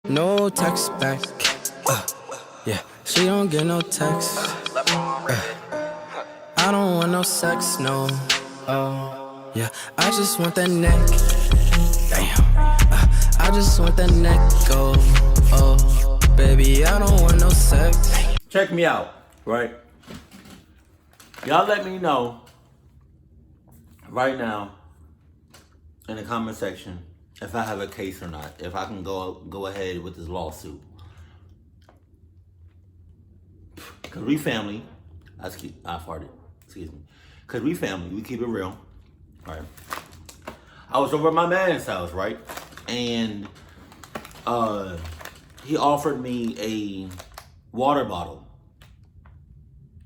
No text back. Yeah, she don't get no text. I don't want no sex, no. Oh, yeah, I just want that neck. Damn. I just want that neck. Oh, baby, I don't want no sex. Check me out, right? Y'all let me know right now in the comment section if I have a case or not, if I can go ahead with this lawsuit. Cause we family, I farted, excuse me. Cause we family, we keep it real, right? I was over at my man's house, right? And he offered me a water bottle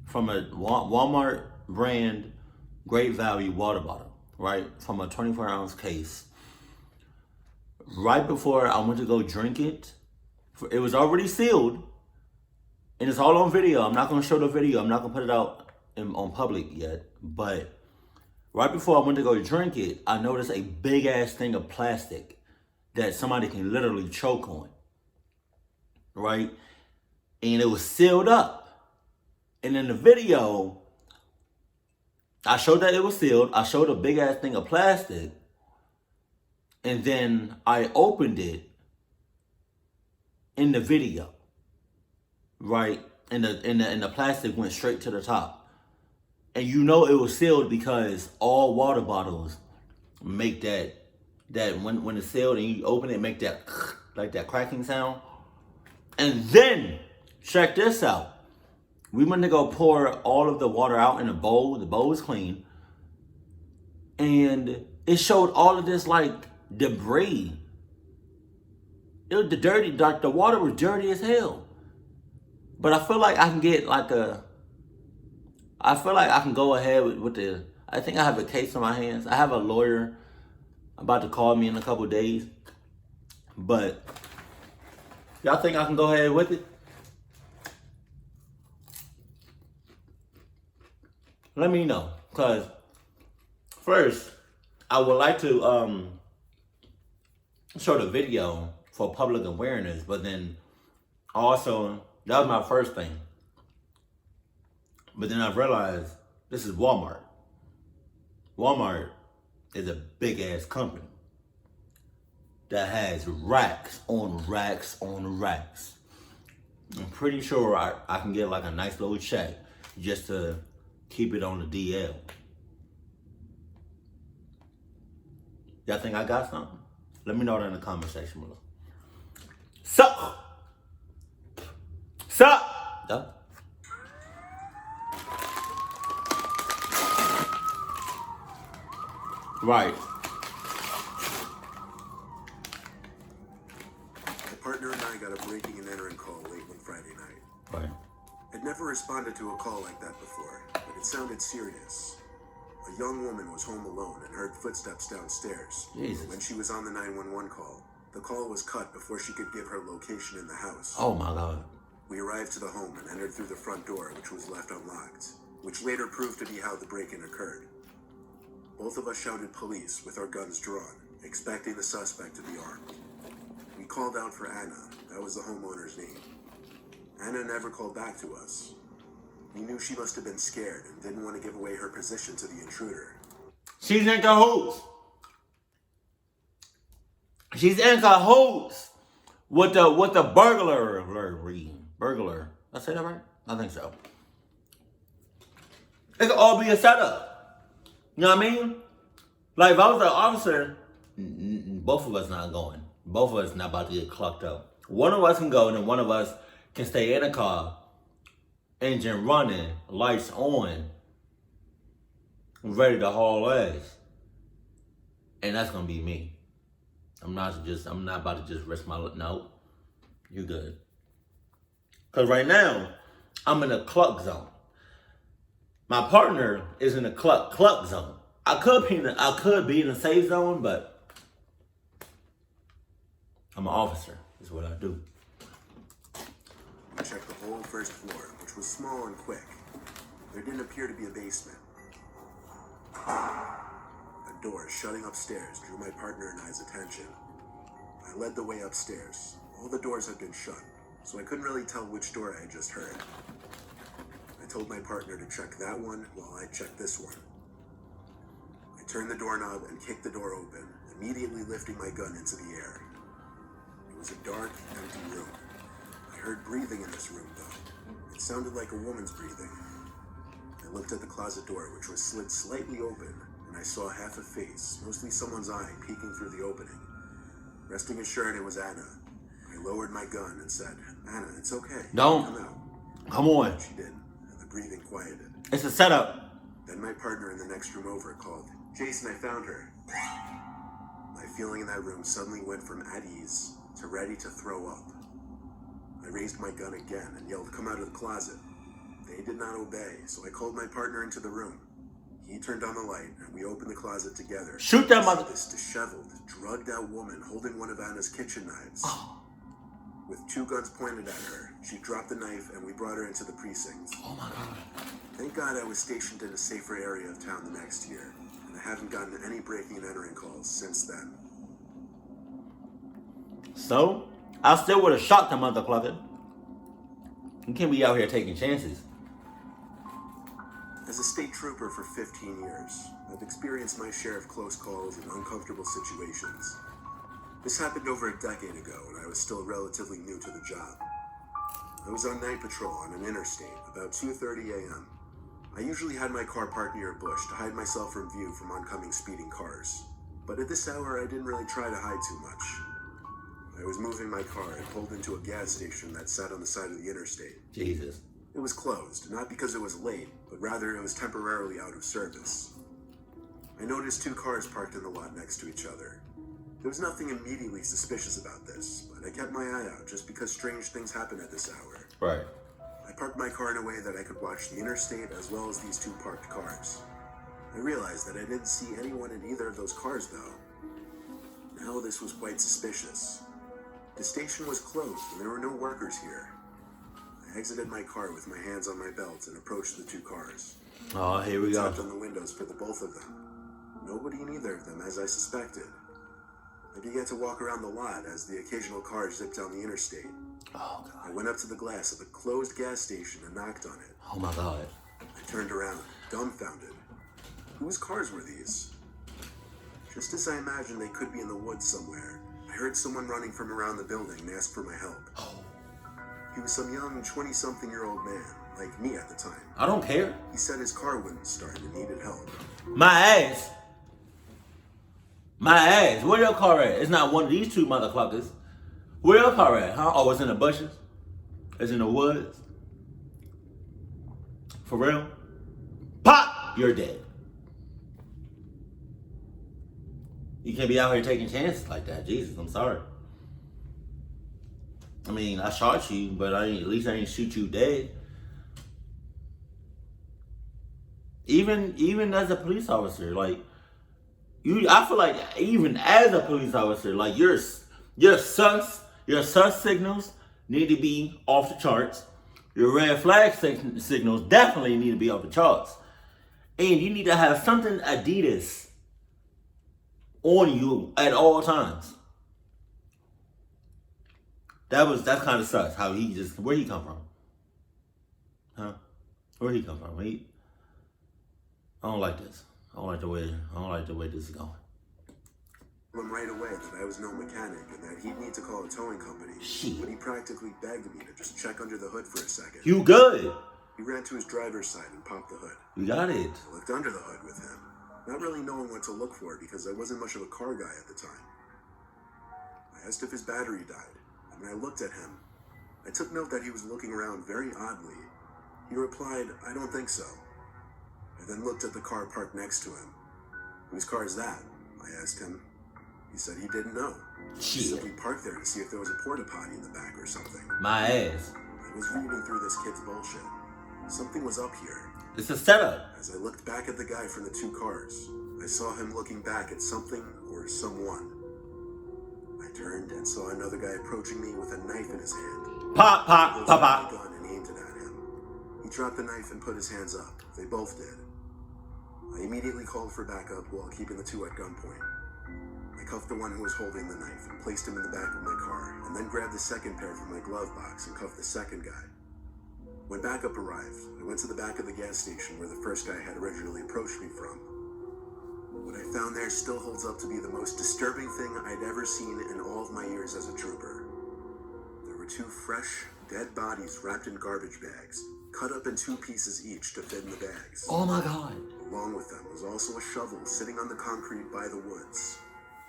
from a Walmart brand, great value water bottle, right? From a 24-ounce case. Right before I went to go drink it, it was already sealed, and it's all on video. I'm not gonna show the video. I'm not gonna put it out on public yet. But right before I went to go drink it, I noticed a big ass thing of plastic that somebody can literally choke on, right? And it was sealed up. And in the video, I showed that it was sealed. I showed a big ass thing of plastic. And then I opened it in the video, right? And the plastic went straight to the top. And you know it was sealed because all water bottles make that when it's sealed and you open it, make that like that cracking sound. And then check this out. We went to go pour all of the water out in a bowl. The bowl was clean. And it showed all of this like debris. It was the water was dirty as hell. But I feel like I can get like I feel like I can go ahead with I think I have a case on my hands. I have a lawyer about to call me in a couple days. But y'all think I can go ahead with it? Let me know. Because first, I would like to show the video for public awareness, but then also, that was my first thing. But then I realized this is Walmart. Walmart is a big ass company that has racks on racks on racks. I'm pretty sure I can get like a nice little check just to keep it on the DL. Y'all think I got something? Let me know that in the comment section below. Sup? Duh. Right. My partner and I got a breaking and entering call late one Friday night. Right. I'd never responded to a call like that before, but it sounded serious. A young woman was home alone and heard footsteps downstairs. Jesus. When she was on the 911 call, the call was cut before she could give her location in the house. Oh my God. We arrived to the home and entered through the front door, which was left unlocked, which later proved to be how the break-in occurred. Both of us shouted police with our guns drawn, expecting the suspect to be armed. We called out for Anna. That was the homeowner's name. Anna never called back to us. We knew she must have been scared and didn't want to give away her position to the intruder. She's in cahoots. She's in cahoots with the burglar. Burglar. Did I say that right? I think so. It could all be a setup. You know what I mean? Like if I was an officer, both of us not going. Both of us not about to get clucked up. One of us can go and then one of us can stay in a car, engine running, lights on, ready to haul ass. And that's gonna be me. I'm not about to just risk my no. You good. Cause right now, I'm in a cluck zone. My partner is in a cluck zone. I could be in a safe zone, but I'm an officer, is what I do. We checked the whole first floor, which was small and quick. There didn't appear to be a basement. A door shutting upstairs drew my partner and I's attention. I led the way upstairs. All the doors had been shut, so I couldn't really tell which door I had just heard. I told my partner to check that one while I checked this one. I turned the doorknob and kicked the door open, immediately lifting my gun into the air. It was a dark, empty room. I heard breathing in this room, though. It sounded like a woman's breathing. I looked at the closet door, which was slid slightly open, and I saw half a face, mostly someone's eye, peeking through the opening. Resting assured it was Anna, I lowered my gun and said, "Anna, it's okay. Don't. Come out." Come on. She did, and the breathing quieted. It's a setup. Then my partner in the next room over called, "Jason, I found her." My feeling in that room suddenly went from at ease to ready to throw up. I raised my gun again and yelled, "Come out of the closet." They did not obey, so I called my partner into the room. He turned on the light, and we opened the closet together. Shoot that mother... This disheveled, drugged-out woman holding one of Anna's kitchen knives. With 2 guns pointed at her, she dropped the knife, and we brought her into the precinct. Oh my God. Thank God I was stationed in a safer area of town the next year, and I haven't gotten any breaking and entering calls since then. So, I still would have shot the motherfucker. You can't be out here taking chances. As a state trooper for 15 years, I've experienced my share of close calls and uncomfortable situations. This happened over a decade ago, and I was still relatively new to the job. I was on night patrol on an interstate about 2:30 a.m. I usually had my car parked near a bush to hide myself from view from oncoming speeding cars. But at this hour, I didn't really try to hide too much. I was moving my car and pulled into a gas station that sat on the side of the interstate. Jesus. It was closed, not because it was late, but rather it was temporarily out of service. I noticed 2 cars parked in the lot next to each other. There was nothing immediately suspicious about this, but I kept my eye out just because strange things happen at this hour. Right. I parked my car in a way that I could watch the interstate as well as these 2 parked cars. I realized that I didn't see anyone in either of those cars, though. Now this was quite suspicious. The station was closed and there were no workers here. I exited my car with my hands on my belt and approached the 2 cars. Oh, here we go. Tapped on the windows for the both of them. Nobody in either of them, as I suspected. I began to walk around the lot as the occasional car zipped down the interstate. Oh, God. I went up to the glass of a closed gas station and knocked on it. Oh, my God. I turned around, dumbfounded. Whose cars were these? Just as I imagined they could be in the woods somewhere, I heard someone running from around the building and asked for my help. He was some young 20-something-year-old man, like me at the time. I don't care. He said his car wouldn't start and needed help. My ass. My ass. Where your car at? It's not one of these 2 motherfuckers. Where your car at, huh? Oh, it's in the bushes? It's in the woods? For real? Pop! You're dead. You can't be out here taking chances like that. Jesus, I'm sorry. I mean, I shot you, but at least I didn't shoot you dead. Even as a police officer, like I feel like even as a police officer, like your sus signals need to be off the charts. Your red flag signals definitely need to be off the charts, and you need to have something Adidas on you at all times. That's kind of sus. How where he come from? Huh? Where he come from? I don't like this. I don't like the way this is going. Told him right away that I was no mechanic and that he'd need to call a towing company. Shit. But he practically begged me to just check under the hood for a second. You good? He ran to his driver's side and popped the hood. You got it. I looked under the hood with him, not really knowing what to look for because I wasn't much of a car guy at the time. I asked if his battery died, and when I looked at him, I took note that he was looking around very oddly. He replied, "I don't think so." I then looked at the car parked next to him. "Whose car is that?" I asked him. He said he didn't know. He simply parked there to see if there was a porta potty in the back or something. My ass. I was reading through this kid's bullshit. Something was up here. It's a setup. As I looked back at the guy from the 2 cars, I saw him looking back at something or someone. I turned and saw another guy approaching me with a knife in his hand. Pop, pop, He pop, pulled out pop. my gun and aimed it at him. He dropped the knife and put his hands up. They both did. I immediately called for backup while keeping the 2 at gunpoint. I cuffed the one who was holding the knife and placed him in the back of my car, and then grabbed the second pair from my glove box and cuffed the second guy. When backup arrived, I went to the back of the gas station where the first guy had originally approached me from. What I found there still holds up to be the most disturbing thing I'd ever seen in all of my years as a trooper. There were two fresh, dead bodies wrapped in garbage bags, cut up in 2 pieces each to fit in the bags. Oh my God. Along with them was also a shovel sitting on the concrete by the woods.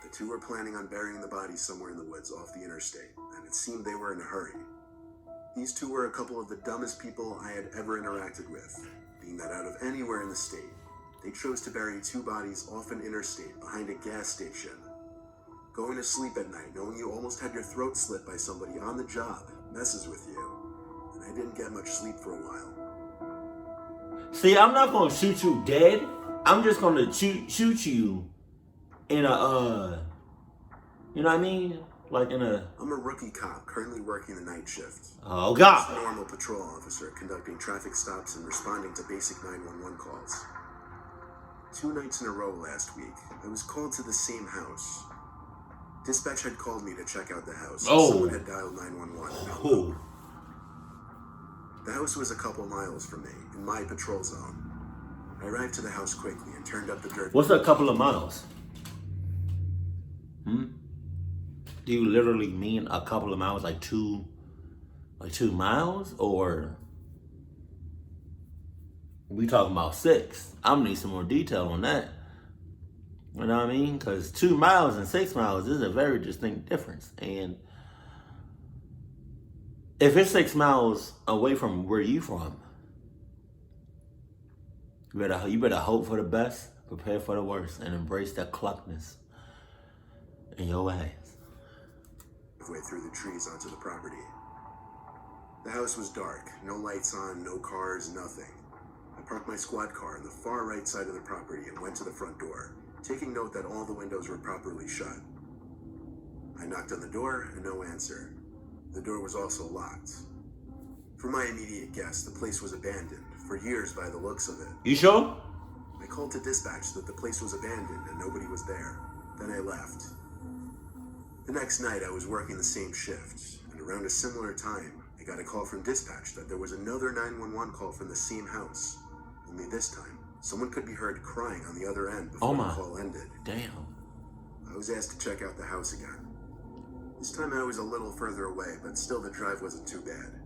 The two were planning on burying the bodies somewhere in the woods off the interstate, and it seemed they were in a hurry. These two were a couple of the dumbest people I had ever interacted with, being that out of anywhere in the state, they chose to bury 2 bodies off an interstate behind a gas station. Going to sleep at night knowing you almost had your throat slit by somebody on the job messes with you, and I didn't get much sleep for a while. See, I'm not gonna shoot you dead. I'm just gonna shoot you in a you know what I mean? Like in a... I'm a rookie cop currently working the night shift. Oh God. Just a normal patrol officer conducting traffic stops and responding to basic 911 calls. 2 nights in a row last week, I was called to the same house. Dispatch had called me to check out the house. Oh. Someone had dialed 911. Oh. The house was a couple miles from me, in my patrol zone. I arrived to the house quickly and turned up the dirt. What's a couple of miles? Do you literally mean a couple of miles, like 2 miles, or we talking about 6? I'm gonna need some more detail on that. You know what I mean? Because 2 miles and 6 miles is a very distinct difference. And if it's 6 miles away from where you from, you better hope for the best, prepare for the worst, and embrace that cluckness in your ass. Way through the trees onto the property. The house was dark, no lights on, no cars, nothing. I parked my squad car on the far right side of the property and went to the front door, taking note that all the windows were properly shut. I knocked on the door and no answer. The door was also locked. For my immediate guess, the place was abandoned, for years by the looks of it. You sure? I called to dispatch that the place was abandoned and nobody was there. Then I left. The next night I was working the same shift, and around a similar time, I got a call from dispatch that there was another 911 call from the same house. Only this time, someone could be heard crying on the other end before the call ended. Damn. I was asked to check out the house again. This time I was a little further away, but still the drive wasn't too bad.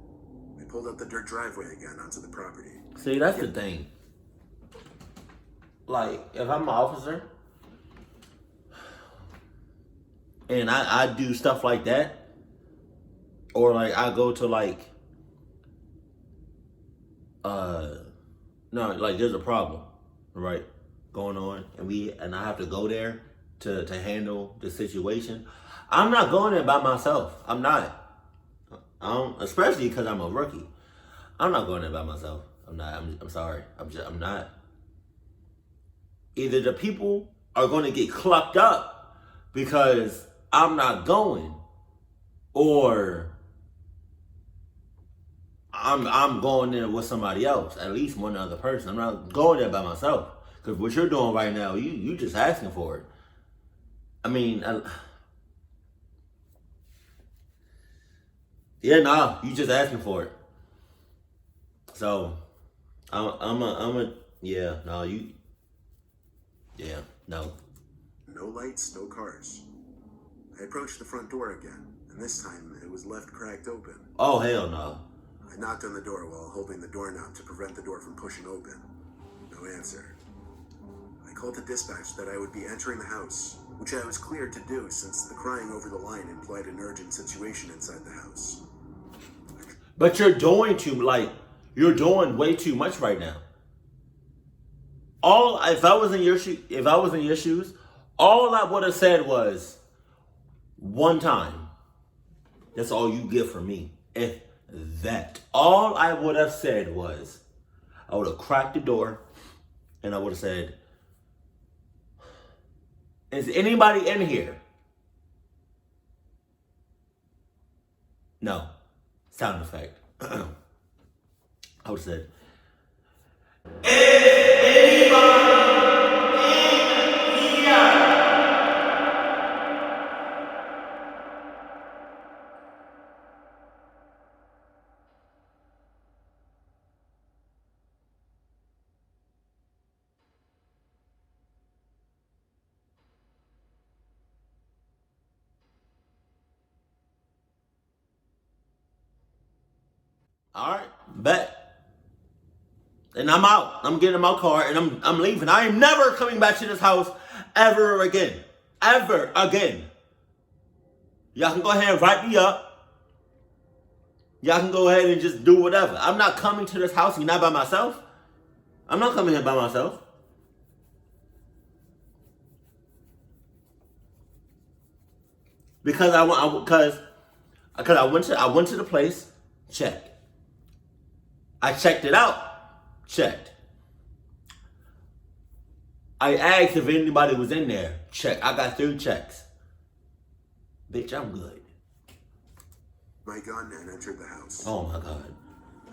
I pulled up the dirt driveway again onto the property. See, that's the thing. Like, if I'm an officer, and I do stuff like that, or like I go to like, no, like there's a problem, right, going on, and I have to go there to handle the situation. I'm not going there by myself. I'm not. Especially because I'm a rookie. I'm not going there by myself. I'm not. I'm sorry. I'm not. Either the people are going to get clucked up because I'm not going, or I'm going there with somebody else, at least one other person. I'm not going there by myself, because what you're doing right now, you just asking for it. I mean, you just asking for it. So, no. No lights, no cars. I approached the front door again, and this time it was left cracked open. Oh, hell no. I knocked on the door while holding the doorknob to prevent the door from pushing open. No answer. I called to dispatch that I would be entering the house, which I was cleared to do since the crying over the line implied an urgent situation inside the house. But you're doing way too much right now. If I was in your shoes, all I would have said was, one time. That's all you get from me. If that. All I would have said was, I would have cracked the door and I would have said, is anybody in here? No. Sound effect. I would have said, is anybody in here? All right, bet. And I'm out. I'm getting in my car and I'm leaving. I am never coming back to this house ever again. Ever again. Y'all can go ahead and write me up. Y'all can go ahead and just do whatever. I'm not coming to this house. You're not by myself. I'm not coming here by myself. Because I went to the place, check. I checked it out, checked. I asked if anybody was in there, check. I got 3 checks. Bitch, I'm good. My gun and entered the house. Oh my God.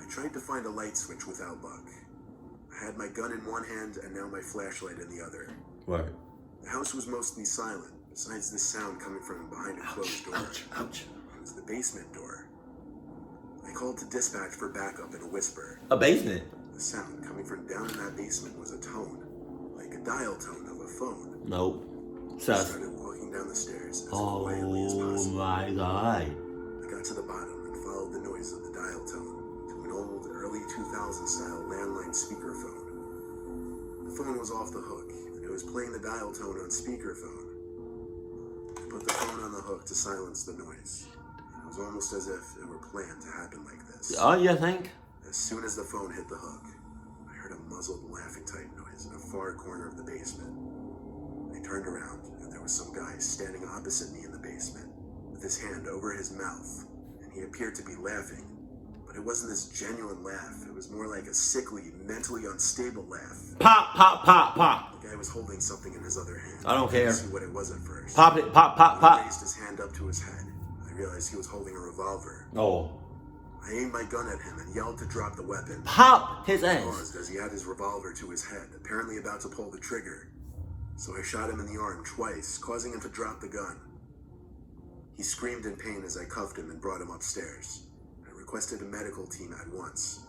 I tried to find a light switch without luck. I had my gun in one hand and now my flashlight in the other. Right. The house was mostly silent, besides the sound coming from behind a closed door. Ouch, ouch. It was the basement door. I called to dispatch for backup in a whisper. A basement? The sound coming from down in that basement was a tone, like a dial tone of a phone. Nope. I Sus. started walking down the stairs as quietly as possible. Oh my God. I got to the bottom and followed the noise of the dial tone to an old, early 2000 style landline speakerphone. The phone was off the hook, and it was playing the dial tone on speakerphone. I put the phone on the hook to silence the noise. It was almost as if it were planned to happen like this. Oh, you think? As soon as the phone hit the hook, I heard a muzzled laughing type noise in a far corner of the basement. I turned around, and there was some guy standing opposite me in the basement, with his hand over his mouth, and he appeared to be laughing. But it wasn't this genuine laugh. It was more like a sickly, mentally unstable laugh. Pop, pop, pop, pop. The guy was holding something in his other hand. I don't care. I didn't see what it was at first. Pop it, pop, pop, When he pop. raised his hand up to his head, I realized he was holding a revolver. Oh. I aimed my gun at him and yelled to drop the weapon. Pop his He ass. paused as he had his revolver to his head, apparently about to pull the trigger. So I shot him in the arm twice, causing him to drop the gun. He screamed in pain as I cuffed him and brought him upstairs. I requested a medical team at once.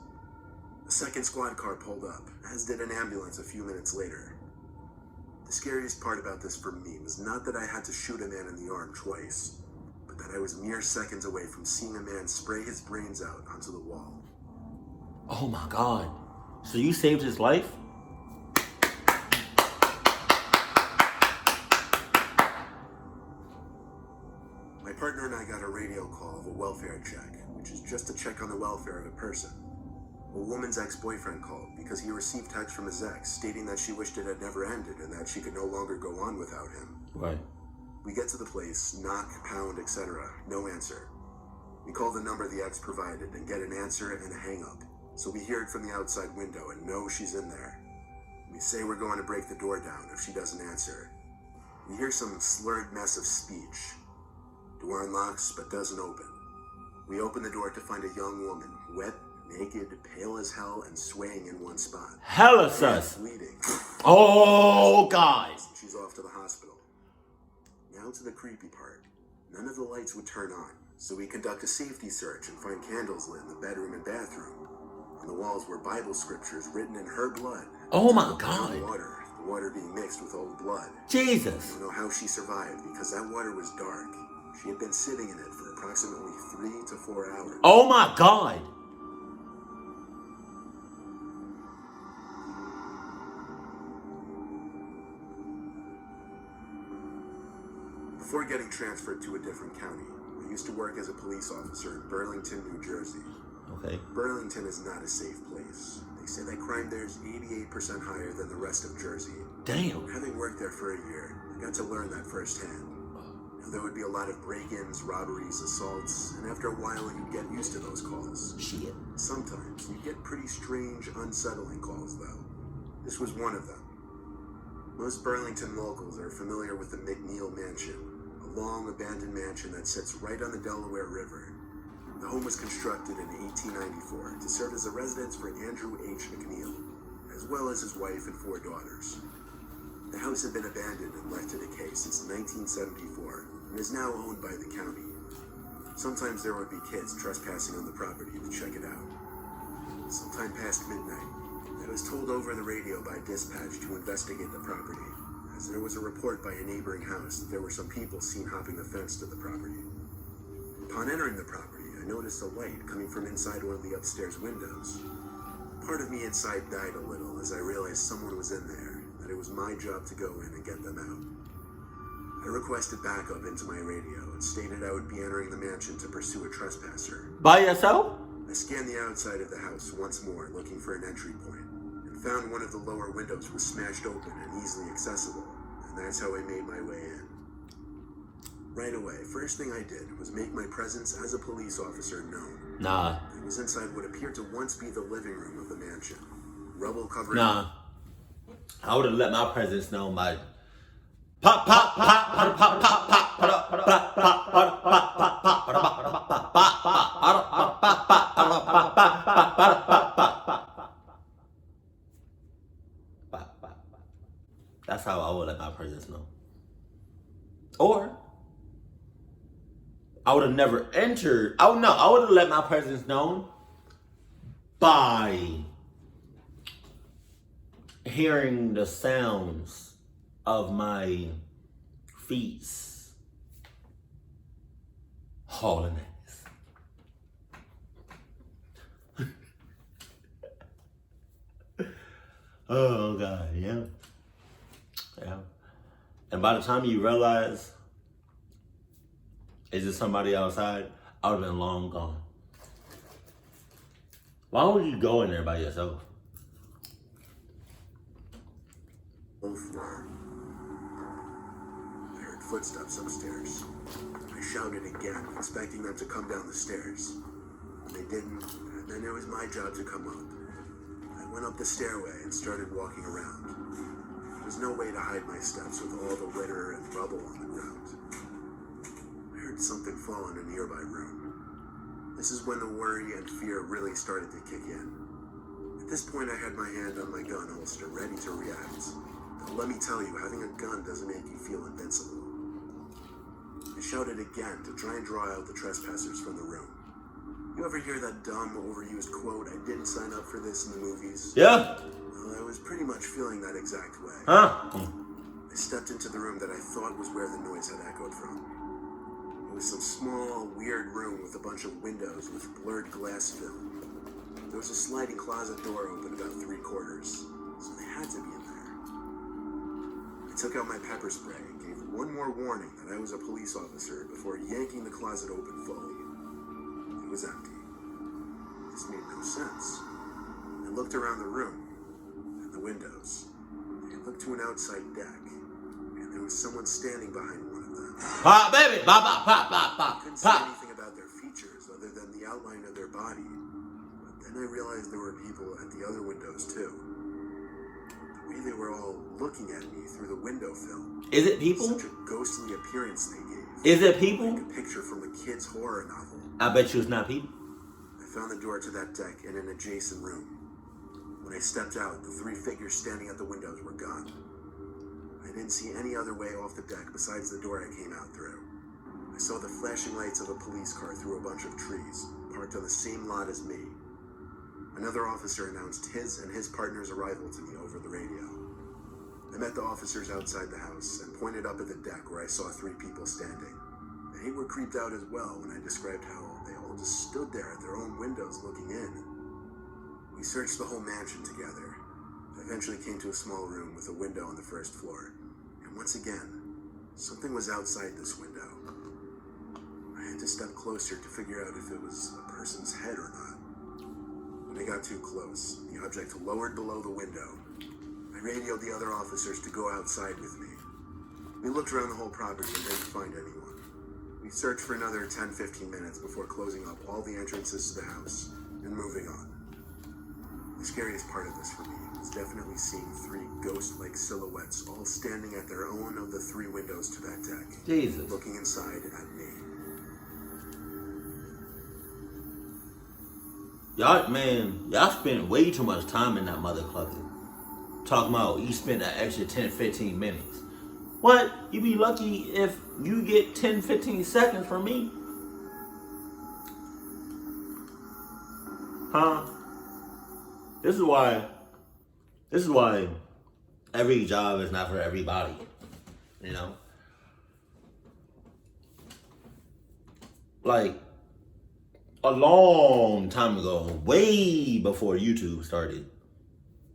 A second squad car pulled up, as did an ambulance a few minutes later. The scariest part about this for me was not that I had to shoot a man in the arm twice, but that I was mere seconds away from seeing a man spray his brains out onto the wall. Oh my God. So you saved his life? My partner and I got a radio call of a welfare check, which is just a check on the welfare of a person. A woman's ex-boyfriend called because he received text from his ex stating that she wished it had never ended and that she could no longer go on without him. Right. We get to the place, knock, pound, etc. No answer. We call the number the ex provided and get an answer and a hang-up. So we hear it from the outside window and know she's in there. We say we're going to break the door down if she doesn't answer. We hear some slurred mess of speech. Door unlocks but doesn't open. We open the door to find a young woman, wet, naked, pale as hell, and swaying in one spot. Hella sus. Bleeding. Oh God. She's off to the hospital. Now to the creepy part. None of the lights would turn on, so we conduct a safety search and find candles lit in the bedroom and bathroom. On the walls were Bible scriptures written in her blood. Oh my Brown God. water, the water being mixed with old blood. I Jesus. don't know how she survived because that water was dark. She had been sitting in it for approximately 3 to 4 hours. Oh my God. Before getting transferred to a different county, I used to work as a police officer in Burlington, New Jersey. Okay. Burlington is not a safe place. They say that crime there is 88% higher than the rest of Jersey. Damn. Having worked there for a year, I got to learn that firsthand. Now, there would be a lot of break-ins, robberies, assaults, and after a while you'd get used to those calls. Shit. Sometimes you'd get pretty strange, unsettling calls, though. This was one of them. Most Burlington locals are familiar with the McNeil Mansion, a long abandoned mansion that sits right on the Delaware River. The home was constructed in 1894 to serve as a residence for Andrew H. McNeil, as well as his wife and 4 daughters. The house had been abandoned and left to decay since 1974 and is now owned by the county. Sometimes there would be kids trespassing on the property to check it out. Sometime past midnight, I was told over the radio by dispatch to investigate the property, as there was a report by a neighboring house that there were some people seen hopping the fence to the property. Upon entering the property, I noticed a light coming from inside one of the upstairs windows. Part of me inside died a little as I realized someone was in there, that it was my job to go in and get them out. I requested backup into my radio and stated I would be entering the mansion to pursue a trespasser. By yourself? I scanned the outside of the house once more, looking for an entry point, and found one of the lower windows was smashed open and easily accessible, and that's how I made my way in. Right away, first thing I did was make my presence as a police officer known. Nah. I was inside what appeared to once be the living room of the mansion. Rubble covered. Nah. I would have let my presence known by pop pop pop pop pop pop pop pop pop. That's how I would let my presence know. Or I would have never entered. I would have let my presence known by hearing the sounds of my feet hauling ass. Oh God, yeah. And by the time you realize is there somebody outside, I would have been long gone. Why would you go in there by yourself? Floor. I heard footsteps upstairs. I shouted again, expecting them to come down the stairs. They didn't, and then it was my job to come up. I went up the stairway and started walking around. There was no way to hide my steps with all the litter and rubble on the ground. I heard something fall in a nearby room. This is when the worry and fear really started to kick in. At this point, I had my hand on my gun holster, ready to react. But let me tell you, having a gun doesn't make you feel invincible. I shouted again to try and draw out the trespassers from the room. You ever hear that dumb, overused quote, "I didn't sign up for this" in the movies? Yeah. Well, I was pretty much feeling that exact way. Huh? I stepped into the room that I thought was where the noise had echoed from. It was some small, weird room with a bunch of windows with blurred glass film. There was a sliding closet door open about 3/4, so they had to be in there. I took out my pepper spray and gave one more warning that I was a police officer before yanking the closet open fully. It was empty. This made no sense. I looked around the room and the windows. I looked to an outside deck, and there was someone standing behind one of them. Pop, baby. Pop, pop, pop, pop, I pop, couldn't see pop. anything about their features other than the outline of their body. But then I realized there were people at the other windows too. The way they were all looking at me through the window film. Is it people? Such a ghostly appearance they gave. Is it people? Like a picture from a kid's horror novel. I bet you it's not people. I found the door to that deck in an adjacent room. When I stepped out, the 3 figures standing at the windows were gone. I didn't see any other way off the deck besides the door I came out through. I saw the flashing lights of a police car through a bunch of trees, parked on the same lot as me. Another officer announced his and his partner's arrival to me over the radio. I met the officers outside the house and pointed up at the deck where I saw 3 people standing. They were creeped out as well when I described how they all just stood there at their own windows looking in. We searched the whole mansion together. I eventually came to a small room with a window on the first floor. And once again, something was outside this window. I had to step closer to figure out if it was a person's head or not. When I got too close, the object lowered below the window. I radioed the other officers to go outside with me. We looked around the whole property and didn't find anyone. We searched for another 10-15 minutes before closing up all the entrances to the house and moving on. The scariest part of this for me was definitely seeing 3 ghost-like silhouettes all standing at their own of the 3 windows to that deck. Jesus. Looking inside at me. Y'all spend way too much time in that mother clubbing. Talking about you spend that extra 10-15 minutes. What? You be lucky if you get 10-15 seconds from me. Huh? This is why every job is not for everybody. You know? Like, a long time ago, way before YouTube started,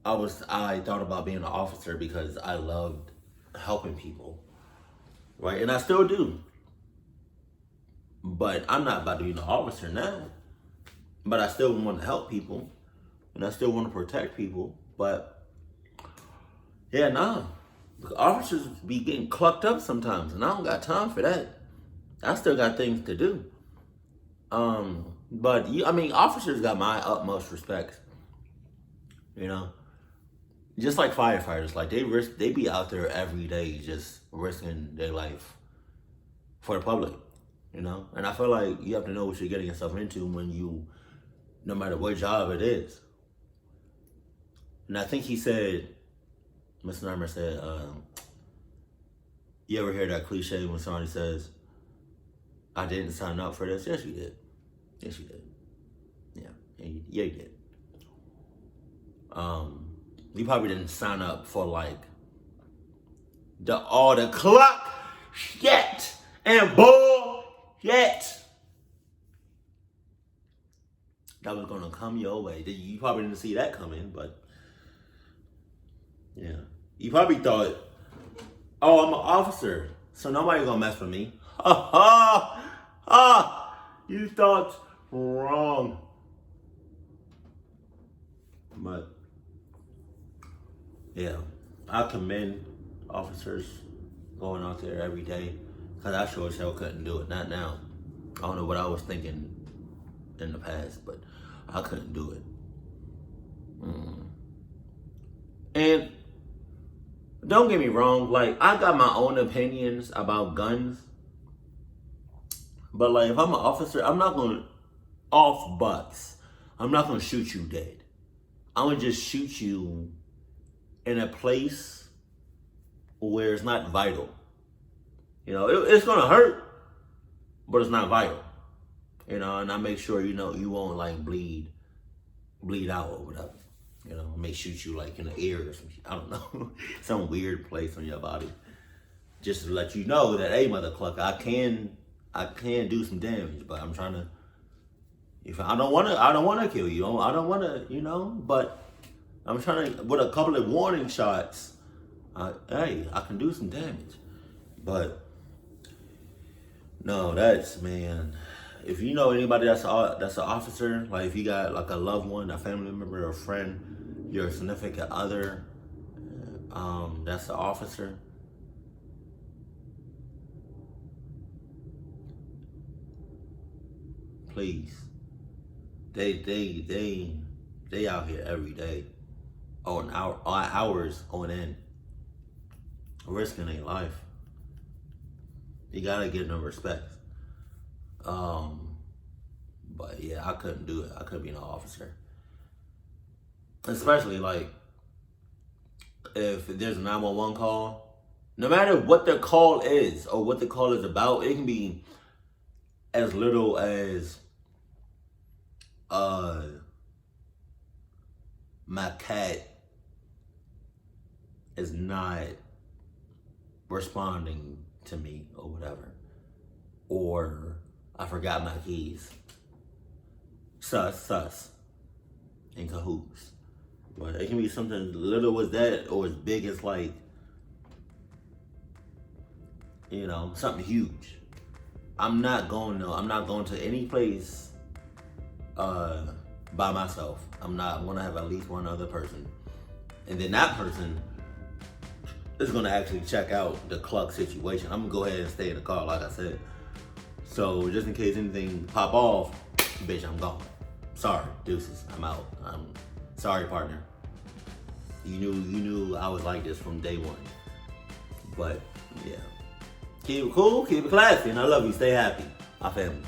I thought about being an officer because I loved helping people, right? And I still do. But I'm not about to be an officer now. But I still want to help people, and I still want to protect people. But yeah, nah, the officers be getting clucked up sometimes, and I don't got time for that. I still got things to do. But officers got my utmost respect. You know, just like firefighters, like they be out there every day just risking their life for the public. You know, and I feel like you have to know what you're getting yourself into no matter what job it is. And I think he said, Mr. Narmer said, you ever hear that cliche when somebody says, I didn't sign up for this? Yes, you did. Yes, you did. Yeah, you did. You probably didn't sign up for like all the clock shit and bullshit that was gonna come your way. You probably didn't see that coming, but yeah. You probably thought, oh, I'm an officer, so nobody's gonna mess with me. Ha ha ha! You thought wrong. But yeah, I commend officers going out there every day, because I sure as hell couldn't do it. Not now. I don't know what I was thinking in the past, but I couldn't do it. And don't get me wrong, like, I got my own opinions about guns, but like, if I'm an officer, I'm not gonna off bucks. I'm not gonna shoot you dead. I'm gonna just shoot you in a place where it's not vital. You know, it's gonna hurt, but it's not vital. You know, and I make sure, you know, you won't like bleed out or whatever. You know, I may shoot you like in the ear or some shit. I don't know. Some weird place on your body. Just to let you know that, hey, mother clucker, I can do some damage, but I'm trying to, I don't wanna kill you. I don't wanna, you know, but I'm trying to, with a couple of warning shots, hey, I can do some damage. But no, man, if you know anybody that's an officer, like if you got like a loved one, a family member, a friend, your significant other, that's an officer, please, they out here every day, on hours on end, risking their life. You gotta give them respect. But yeah, I couldn't do it. I couldn't be an officer. Especially like if there's a 911 call, no matter what the call is or what the call is about, it can be as little as my cat is not responding to me or whatever, or I forgot my keys. Sus, in cahoots. But it can be something little as that, or as big as like, you know, something huge. I'm not going to any place by myself. I'm gonna have at least one other person, and then that person is gonna actually check out the cluck situation. I'm gonna go ahead and stay in the car, like I said. So just in case anything pop off, bitch, I'm gone. Sorry, deuces, I'm out. I'm sorry, partner. You knew I was like this from day one. But yeah, keep it cool, keep it classy, and I love you. Stay happy, my family.